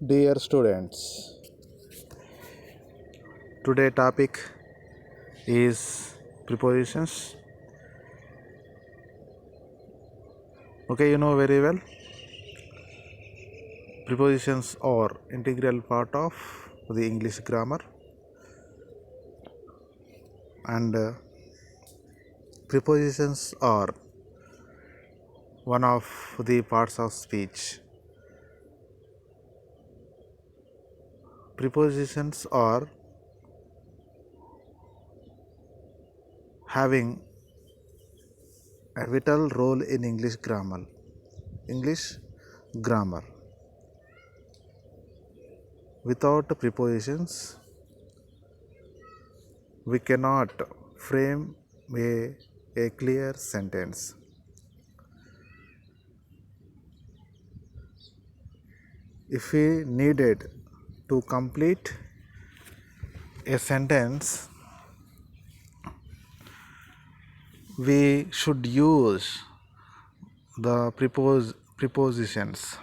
Dear students, today topic is prepositions. Okay, you know very well. Prepositions are integral part of the English grammar, and prepositions are one of the parts of speech. Prepositions are having a vital role in English grammar. English grammar. Without prepositions, we cannot frame a clear sentence. If we needed to complete a sentence, we should use the prepositions.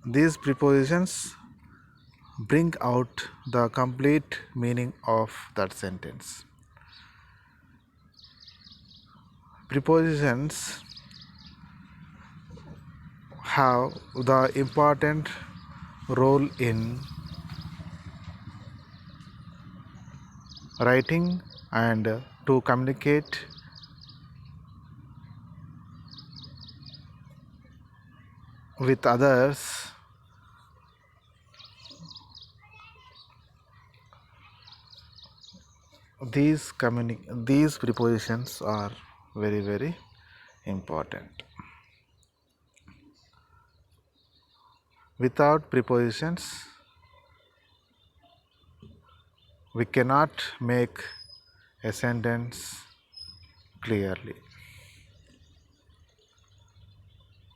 These prepositions bring out the complete meaning of that sentence. Prepositions have the important role in writing and to communicate with others. These prepositions are very important. Without prepositions, we cannot make a sentence clearly.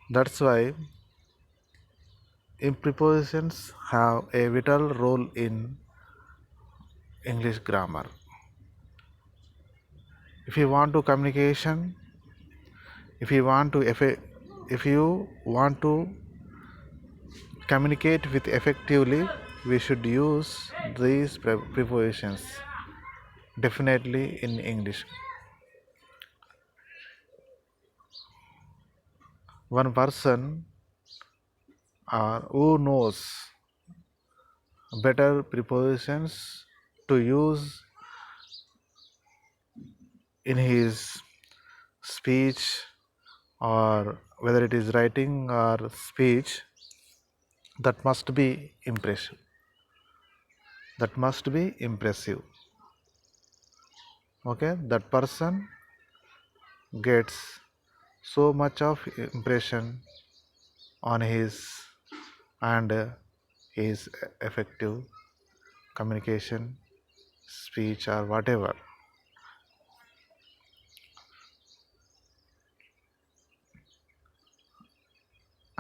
That's why prepositions have a vital role in English grammar. If you want to communication, if you want to if you want to communicate with effectively, we should use these prepositions definitely in English. One person who knows better prepositions to use in his speech, or whether it is writing or speech, that must be impressive. That must be impressive. Okay, that person gets so much of impression on his and his effective communication, speech, or whatever.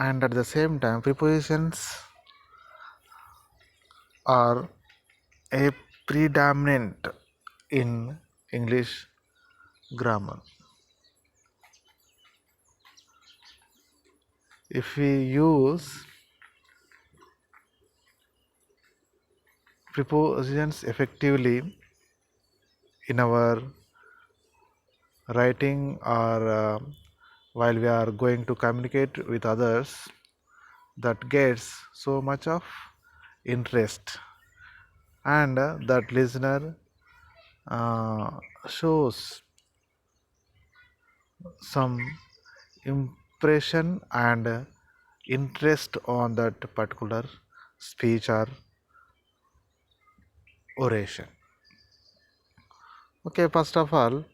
And at the same time, prepositions are a predominant in English grammar. If we use prepositions effectively in our writing, or while we are going to communicate with others, that gets so much of interest, and that listener uh, shows some impression and interest on that particular speech or oration. Okay, first of all,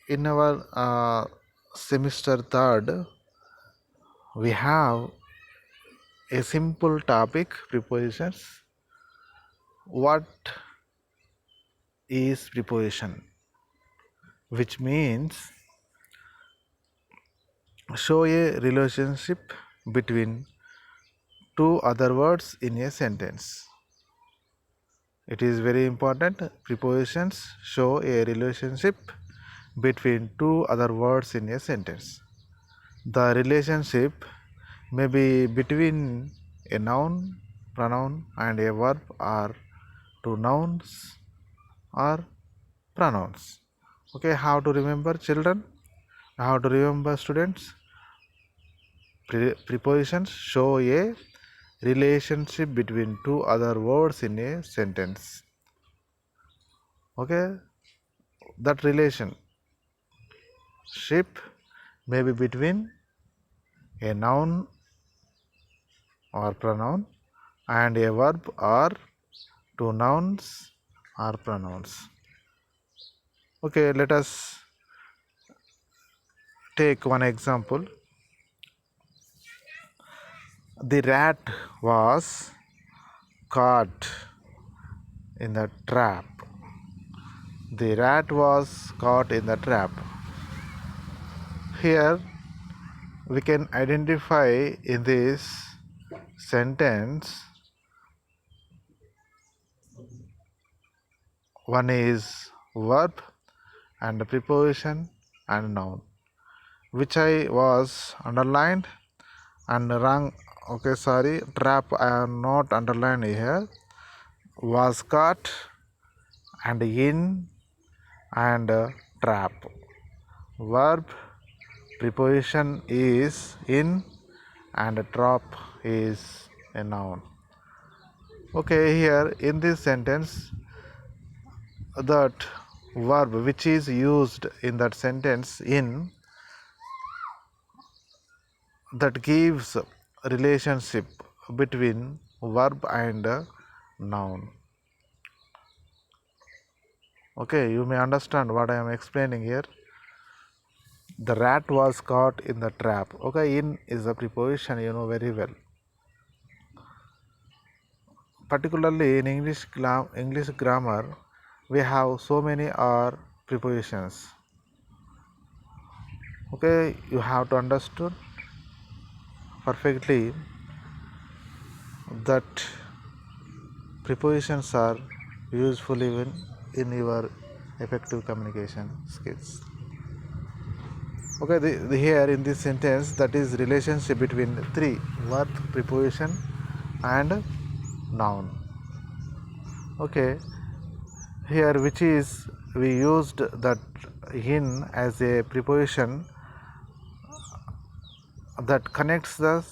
in our semester third, we have a simple topic, prepositions. What is preposition? Which means show a relationship between two other words in a sentence. It is very important. Prepositions show a relationship between two other words in a sentence. The relationship may be between a noun, pronoun, and a verb are two nouns or pronouns. Okay, how to remember, children? How to remember, students? Prepositions show a relationship between two other words in a sentence. Okay, that relationship may be between a noun or pronoun and a verb or two nouns or pronouns. Okay, let us take one example. The rat was caught in the trap. The rat was caught in the trap. Here we can identify in this sentence one is verb and preposition and noun, which I was underlined and wrong. Okay, sorry, trap I am not underlined here. Was caught and in and trap. Verb preposition is in and trap is a noun. Okay, here in this sentence, that verb which is used in that sentence in, that gives relationship between verb and noun. Okay, you may understand what I am explaining here. The rat was caught in the trap. Okay, in is a preposition, you know very well. Particularly in English grammar, we have so many are prepositions. Okay, you have to understood perfectly that prepositions are useful even in your effective communication skills. Okay, here in this sentence, that is relationship between three: verb, preposition, and noun. Okay, here which is we used that in as a preposition that connects the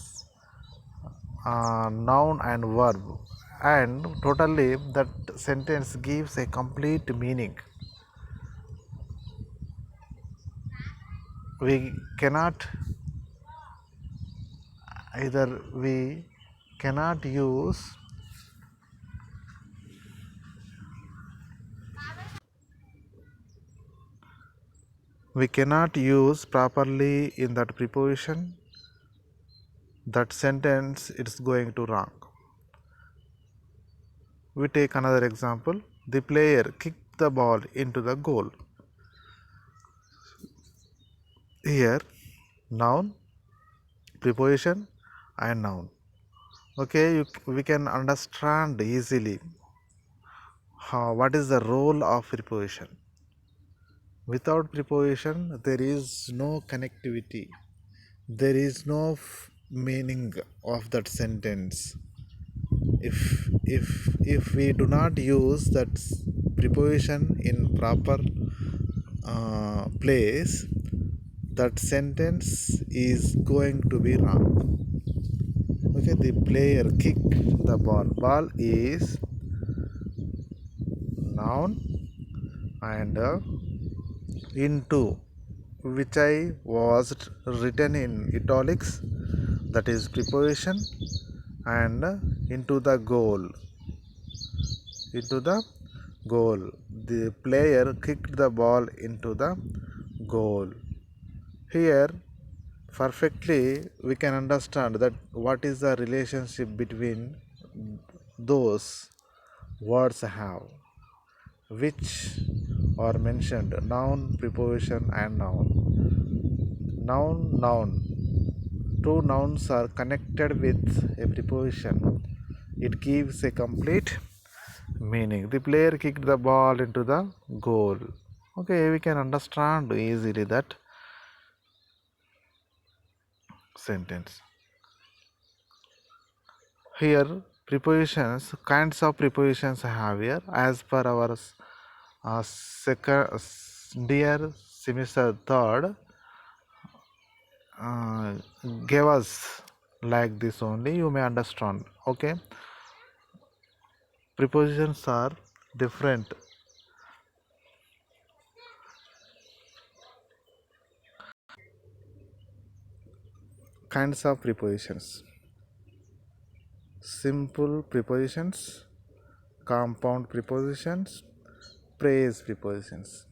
noun and verb, and totally that sentence gives a complete meaning. We cannot either we cannot use properly in that preposition, that sentence it's going to wrong. We take another example. The player kicked the ball into the goal. Here noun, preposition, and noun. Okay, we can understand easily what is the role of preposition. Without preposition, there is no connectivity. There is no meaning of that sentence. If we do not use that preposition in proper place, that sentence is going to be wrong. Okay, the player kicked the ball. Ball is noun and into, which I was written in italics, that is preposition, and into the goal. The player kicked the ball into the goal. Here perfectly we can understand that what is the relationship between those words have, which are mentioned: noun, preposition, and noun. Noun. Two nouns are connected with a preposition. It gives a complete meaning. The player kicked the ball into the goal. Okay, we can understand easily that sentence. Here, prepositions, kinds of prepositions I have here as per our second dear semester third uh, gave us like this only. You may understand. Okay, prepositions are different kinds of prepositions: simple prepositions, compound prepositions, phrase prepositions.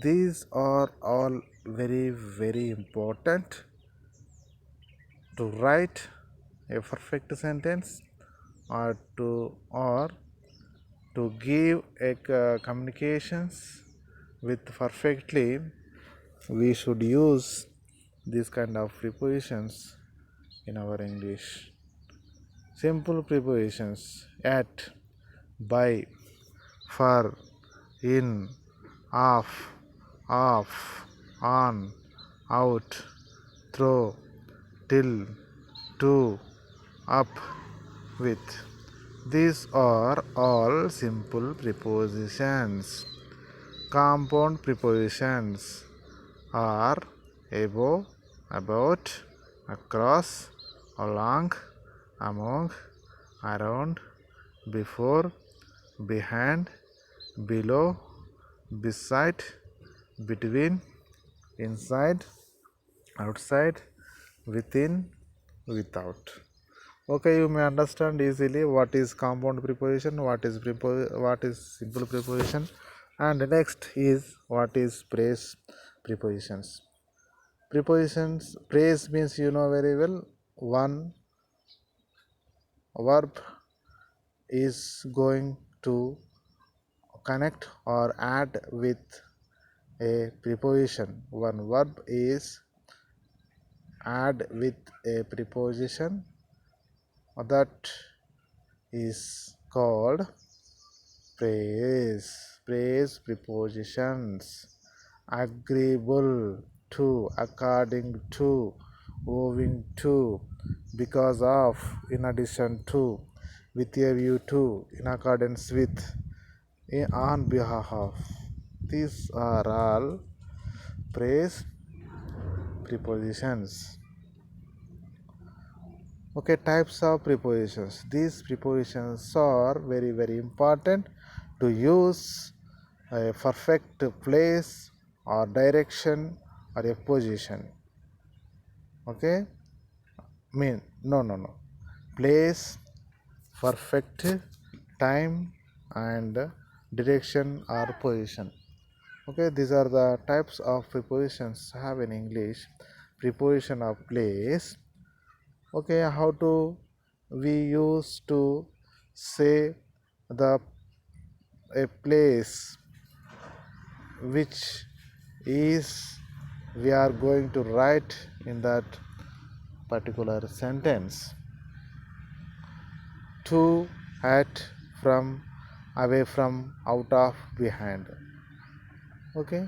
These are all very important to write a perfect sentence or to give a communications with perfectly. We should use these kind of prepositions in our English. Simple prepositions: at, by, for, in, off, on, out, through, till, to, up, with. These are all simple prepositions. Compound prepositions are above, about, across, along, among, around, before, behind, below, beside, between, inside, outside, within, without. Okay, you may understand easily what is compound preposition, what is simple preposition, and next is what is phrase prepositions. Prepositions, phrase means you know very well. One verb is going to connect or add with a preposition. One verb is add with a preposition that is called phrase prepositions: agreeable to, according to, owing to, because of, in addition to, with a view to, in accordance with, on behalf of. These are all phrase prepositions. Okay, types of prepositions. These prepositions are very important to use a perfect place or direction or a position. Okay, mean no place, perfect, time, and direction or position. Okay, these are the types of prepositions have in English. Preposition of place. Okay, how to we used to say the a place which is we are going to write in that particular sentence: to, at, from, away from, out of, behind. Okay,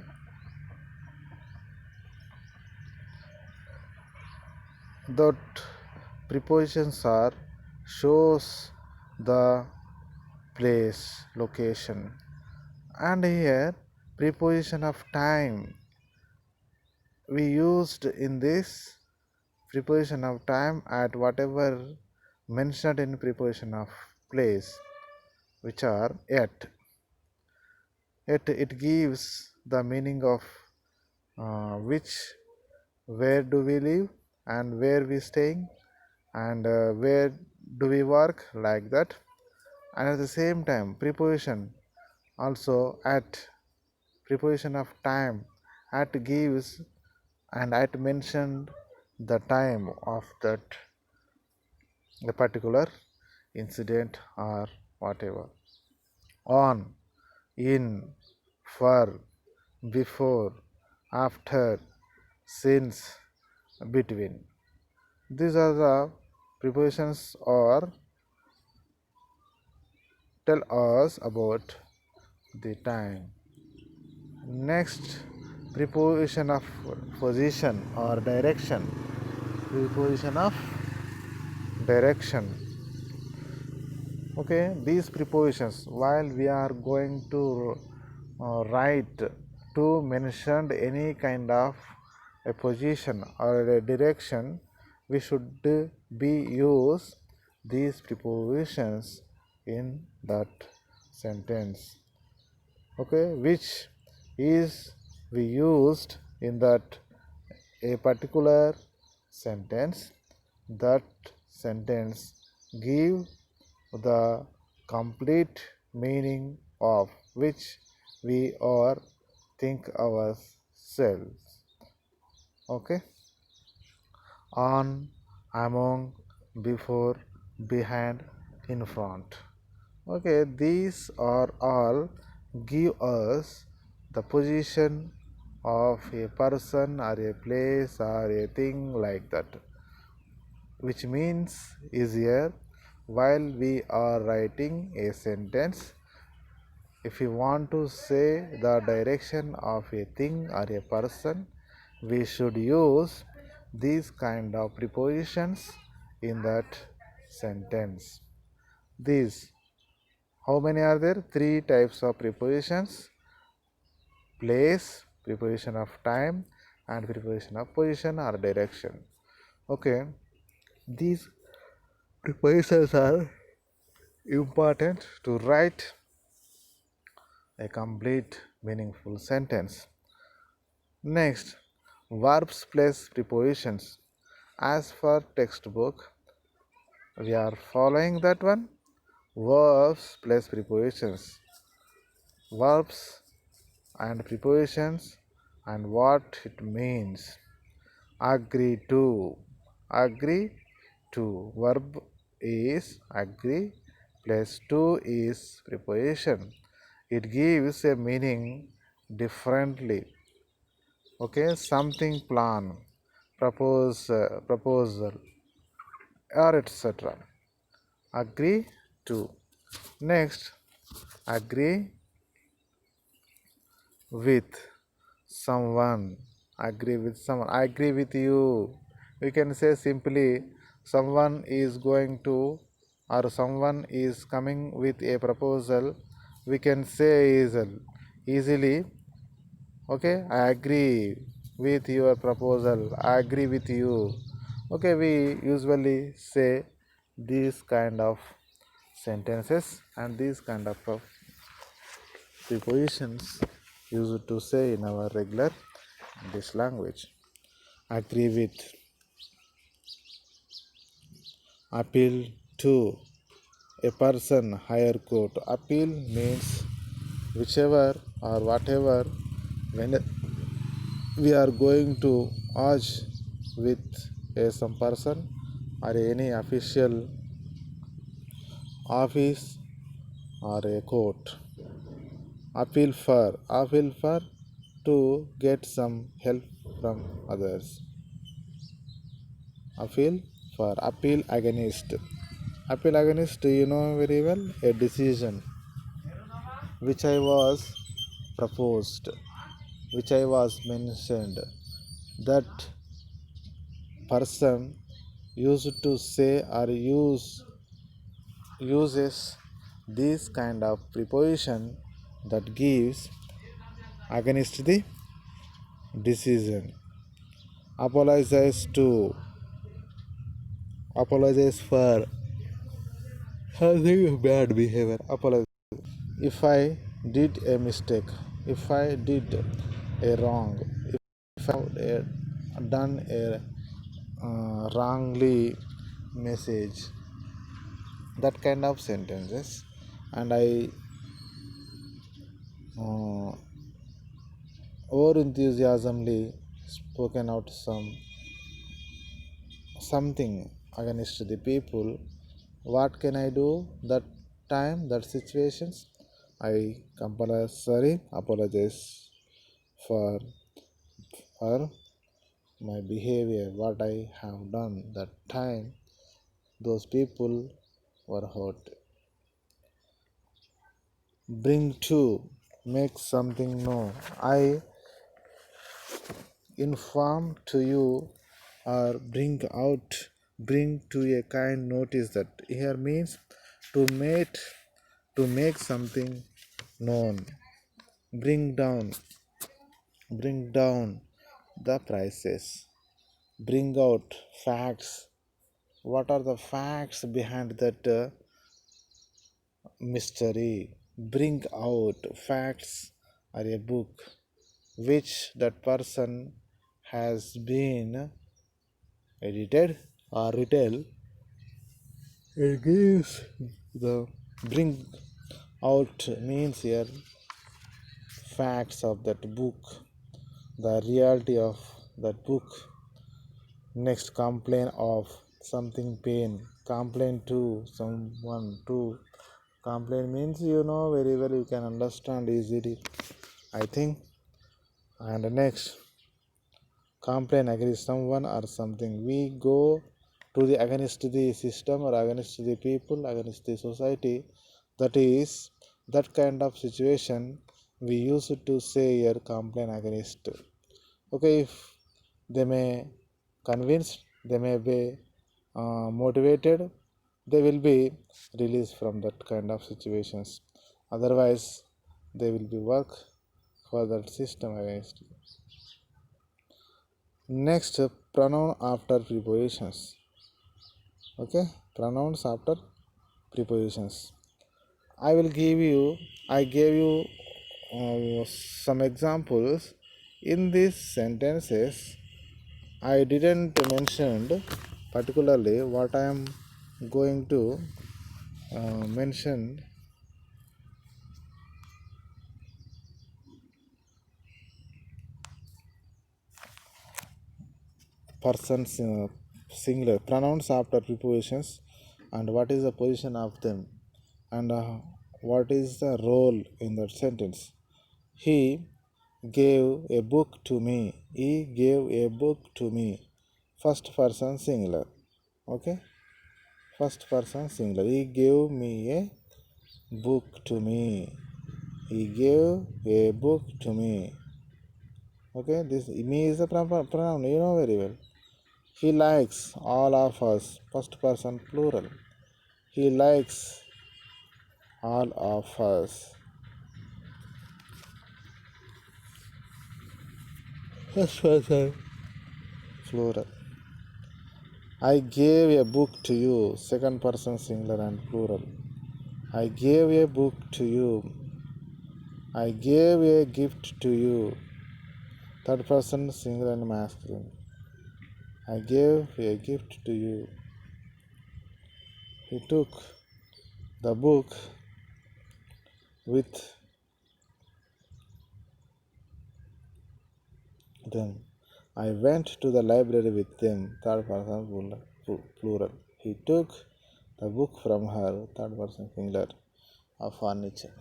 that prepositions are shows the place, location. And here preposition of time, we used in this preposition of time at whatever mentioned in preposition of place, which are at. It gives the meaning of which, where do we live and where we staying, and where do we work, like that. And at the same time preposition also at, preposition of time at gives and at mentioned the time of that a particular incident or whatever. On, in, for, before, after, since, between. These are the prepositions or tell us about the time. Next, preposition of position or direction. Preposition of direction. Okay, these prepositions, while we are going to write to mention any kind of a position or a direction, we should be use these prepositions in that sentence. Okay, which is we used in that a particular sentence. That sentence give the complete meaning of which we are think ourselves. Okay, on, among, before, behind, in front. Okay, these are all give us the position of a person or a place or a thing like that, which means easier while we are writing a sentence. If you want to say the direction of a thing or a person, we should use these kind of prepositions in that sentence. These, how many are there? Three types of prepositions: place, preposition of time, and preposition of position or direction. Okay, these prepositions are important to write a complete meaningful sentence. Next, verbs plus prepositions. As for textbook, we are following that one. Verbs plus prepositions. Verbs and prepositions and what it means. Agree to. Agree to. Verb is agree plus to is preposition. It gives a meaning differently. Okay, something plan, proposal, or etc. Agree to. Next, agree with someone. Agree with someone. I agree with you. We can say simply someone is going to or someone is coming with a proposal. We can say easily, okay, I agree with your proposal. I agree with you. Okay, we usually say these kind of sentences and these kind of prepositions used to say in our regular English language. Agree with, appeal to, a person, higher court. Appeal means whichever or whatever when we are going to urge with some person or any official office or a court. Appeal for to get some help from others. Appeal against, you know very well, a decision which I was proposed, which I was mentioned. That person used to say or uses this kind of preposition that gives against the decision. Apologize to, apologize for having bad behavior. Apologize. If I did a mistake, if I did a wrong, if I done a wrongly message, that kind of sentences, and I over enthusiasmly spoken out something against the people. What can I do that time, that situations? I compulsory apologize for for my behavior, what I have done that time. Those people were hurt. Bring to, make something known. I inform to you or bring out Bring to a kind notice that here means to make something known. Bring down, bring down the prices. Bring out facts. What are the facts behind that mystery? Bring out facts are a book which that person has been edited or retail. It gives the bring out means here facts of that book, the reality of that book. Next, complain of something pain. Complain to someone to complain means very well, you can understand easily, I think. And next, complain against someone or something. We go to the against the system or against the people, against the society. That is that kind of situation we used to say here complain against. Okay, if they may convinced, they may be motivated, they will be released from that kind of situations. Otherwise, they will be work for that system against you. Next, pronoun after prepositions. Okay, pronouns after prepositions. I will give you. I gave you some examples. In these sentences, I didn't mention particularly what I am going to mention. Persons singular pronouns after prepositions, and what is the position of them, and what is the role in that sentence. He gave a book to me. He gave a book to me. First person singular. Okay. First person singular. He gave me a book to me. He gave a book to me. Okay. This me is a pronoun. You know very well. He likes all of us. First person plural. He likes all of us. First person plural. I gave a book to you. Second person singular and plural. I gave a book to you. I gave a gift to you. Third person singular and masculine. I gave a gift to you. He took the book with them. I went to the library with them. Third person plural. He took the book from her. Third person singular of furniture.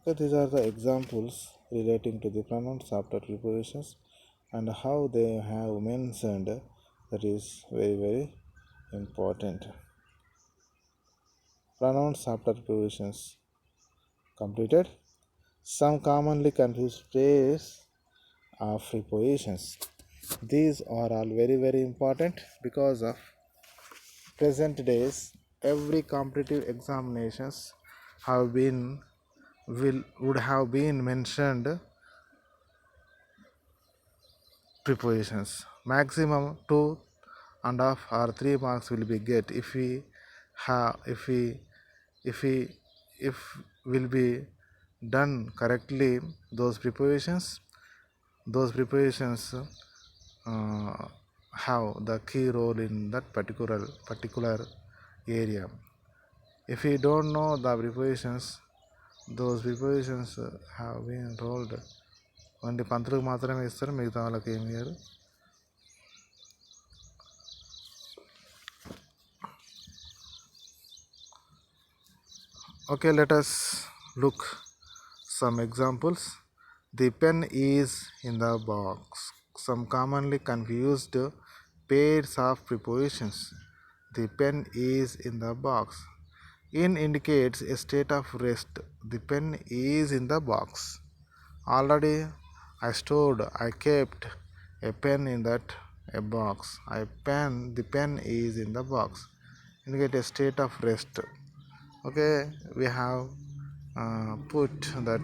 Okay, these are the examples relating to the pronouns after prepositions and how they have mentioned. That is very, very important. Pronouns after prepositions completed. Some commonly confused pairs of prepositions. These are all very, very important because of present days. Every competitive examinations have been would have been mentioned prepositions. Maximum 2.5 or 3 marks will be get if we have if we if will be done correctly those prepositions have the key role in that particular area. If we don't know the prepositions, those prepositions have been rolled only పంతులకు మాత్రమే ఇస్తారు, మిగతా వాళ్ళకి ఏమి ఇయ్యరు. Okay, let us look some examples. The pen is in the box. Some commonly confused pairs of prepositions. The pen is in the box. In indicates a state of rest. The pen is in the box. Already I kept a pen in that a box. I pen, the pen is in the box. Indicate a state of rest. Okay, we have put that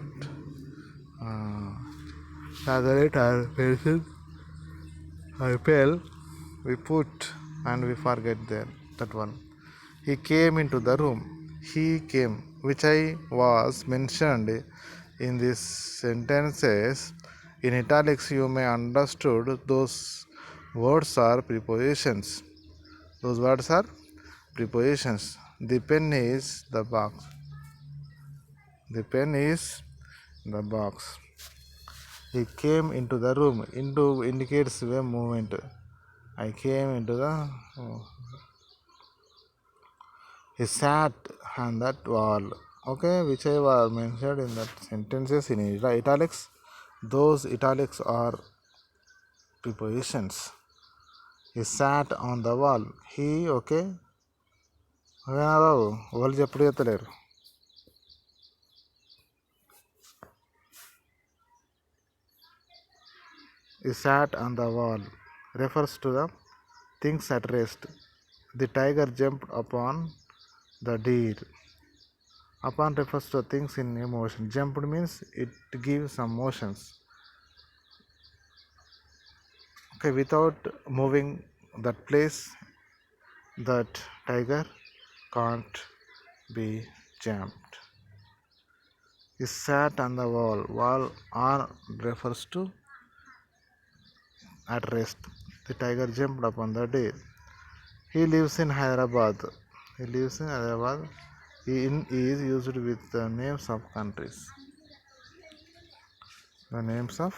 calculator pencil I fell. We put and we forget that one. He came into the room. He came, which I was mentioned in these sentences in italics. You may understood those words are prepositions. Those words are prepositions. The pen is the box. The pen is the box. He came into the room. Into indicates a movement. I came into the. He sat on that wall. Okay, which I was mentioned in that sentences in italics. Those italics are prepositions. He sat on the wall. He okay. బాబు వాళ్ళు చెప్పుడు చెత్తలేరు. He sat on the wall refers to the things at rest. The tiger jumped upon the deer. Upon refers to things in emotion. Jumped means it gives some motions. Okay, without moving that place, that tiger can't be jumped. He sat on the wall. Wall or refers to at rest. The tiger jumped upon the deer. He lives in Hyderabad. He lives in Hyderabad. He is used with the names of countries. The names of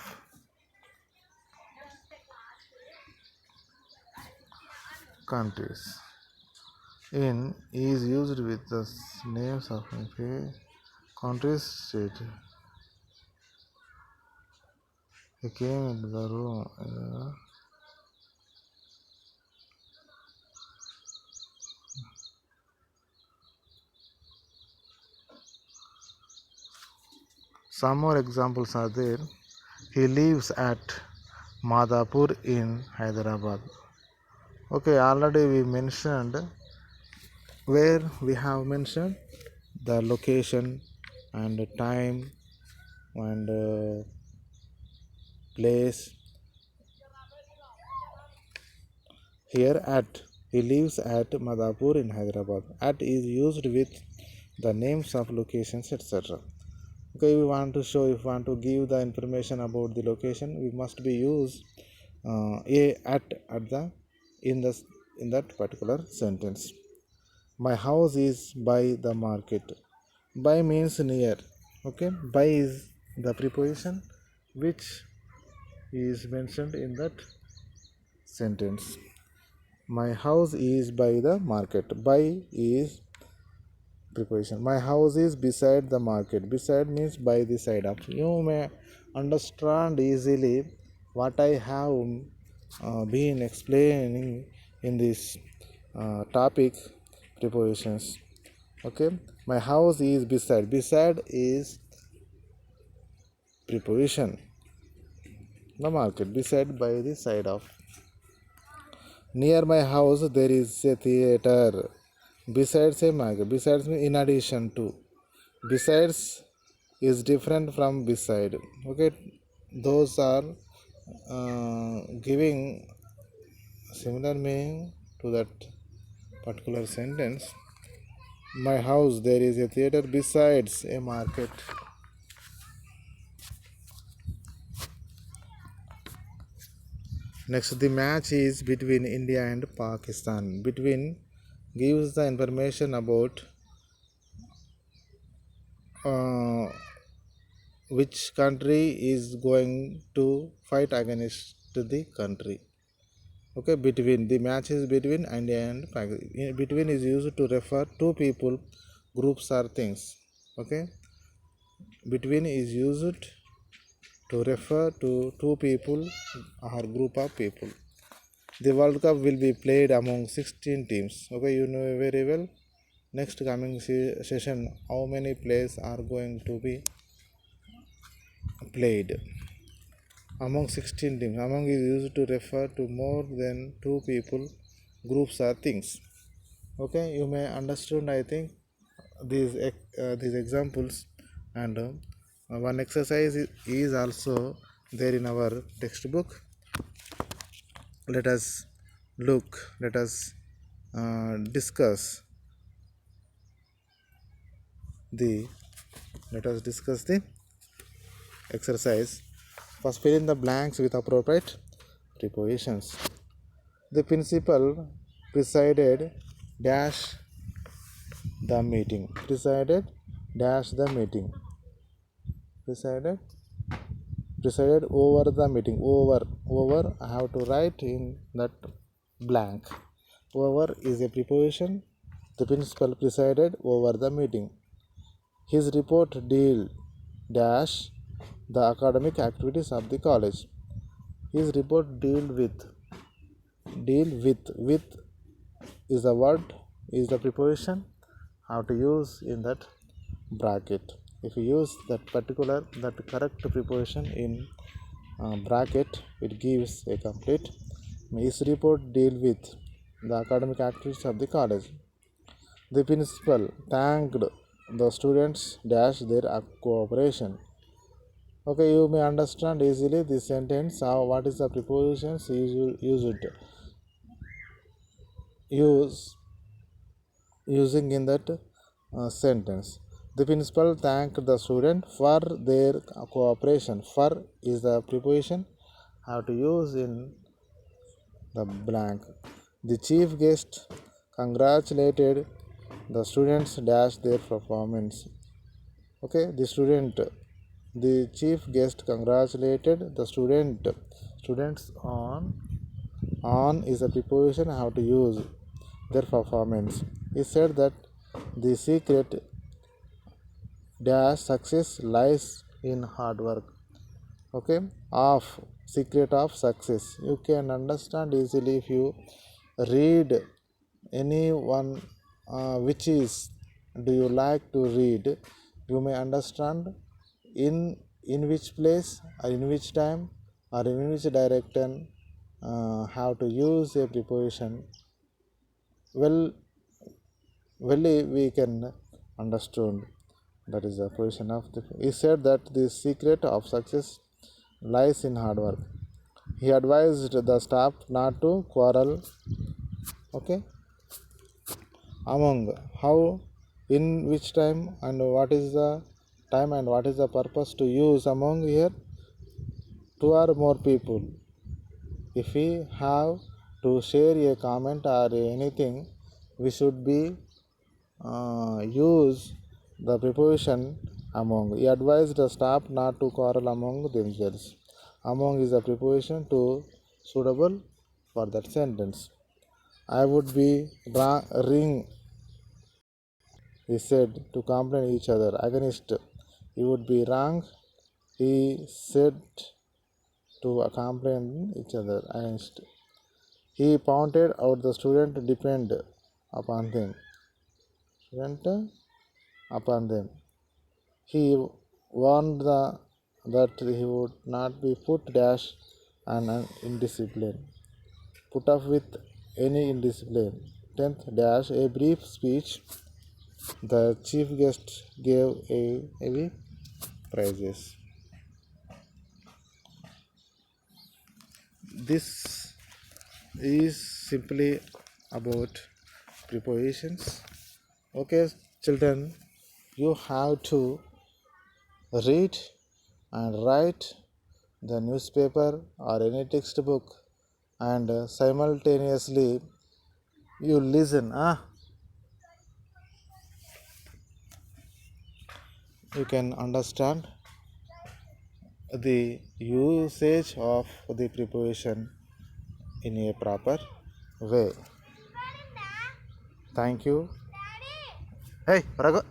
countries. In is used with the names of countries. State. He came into the room. Some more examples are there. He lives at Madhapur in Hyderabad. Okay, already we mentioned where we have mentioned the location and the time and place. Here at he lives at Madhapur in Hyderabad. At is used with the names of locations, etc. Okay, we want to show, if we want to give the information about the location, we must be use a at the in the in that particular sentence. My house is by the market. By means near. Okay, by is the preposition which is mentioned in that sentence. My house is by the market. By is preposition. My house is beside the market. Beside means by the side of. You may understand easily what I have been explaining in this topic prepositions. Okay, my house is beside. Beside is preposition. The market. Beside by the side of. Near my house there is a theater. Besides a market. Besides me in addition to. Besides is different from beside. Okay, those are giving similar meaning to that particular sentence. My house there is a theater besides a market. Next, the match is between India and Pakistan. Between gives the information about uh, which country is going to fight against the country. Okay, between the match is between India and Pakistan. Between is used to refer to people, groups or things. Okay, between is used to refer to two people or group of people. The World Cup will be played among 16 teams. Okay, you know very well. Next coming session, how many plays are going to be played? Among 16 teams. Among is used to refer to more than two people, groups, or things. Okay, you may understand, I think, these examples, and one exercise is also there in our textbook. Let us look. Discuss the let us discuss the exercise. First, fill in the blanks with appropriate prepositions. The principal presided dash the meeting. Presided dash the meeting. Presided over the meeting. Over. I have to write in that blank. Over is a preposition. The principal presided over the meeting. His report deal dash the academic activities of the college. His report deal with is the word, is the preposition, how to use in that bracket. If you use that correct preposition in bracket, it gives a complete. His report deal with the academic activities of the college. The principal thanked the students dash their cooperation. Okay, you may understand easily this sentence. What is the prepositions using in that sentence. The principal thanked the student for their cooperation. For is the preposition, how to use in the blank. The chief guest congratulated the students dash their performance. Okay, the chief guest congratulated the students on is a preposition, how to use their performance. He said that the secret dash success lies in hard work. Okay, of secret of success. You can understand easily if you read any one which is do you like to read. You may understand in which place or in which time or in which direction how to use a preposition. Well, we can understand. That is the position of the. He said that the secret of success lies in hard work. He advised the staff not to quarrel. Okay, among how, in which time, and what is the time and what is the purpose to use among here. Two or more people. If we have to share a comment or anything, we should be use the preposition among. He advised the staff not to quarrel among themselves. Among is a preposition to suitable for that sentence. I would be ring, he said, to complain each other against. He would be wrong, he said, to complain each other against. He pointed out the student depend upon them. He warned that he would not be put dash and indiscipline. Put up with any indiscipline. 10th dash a brief speech. The chief guest gave a heavy prizes. This is simply about prepositions. Okay, children, you have to read and write the newspaper or any textbook, and simultaneously you listen. You can understand the usage of the preposition in a proper way. Thank you. Hey, Ragu.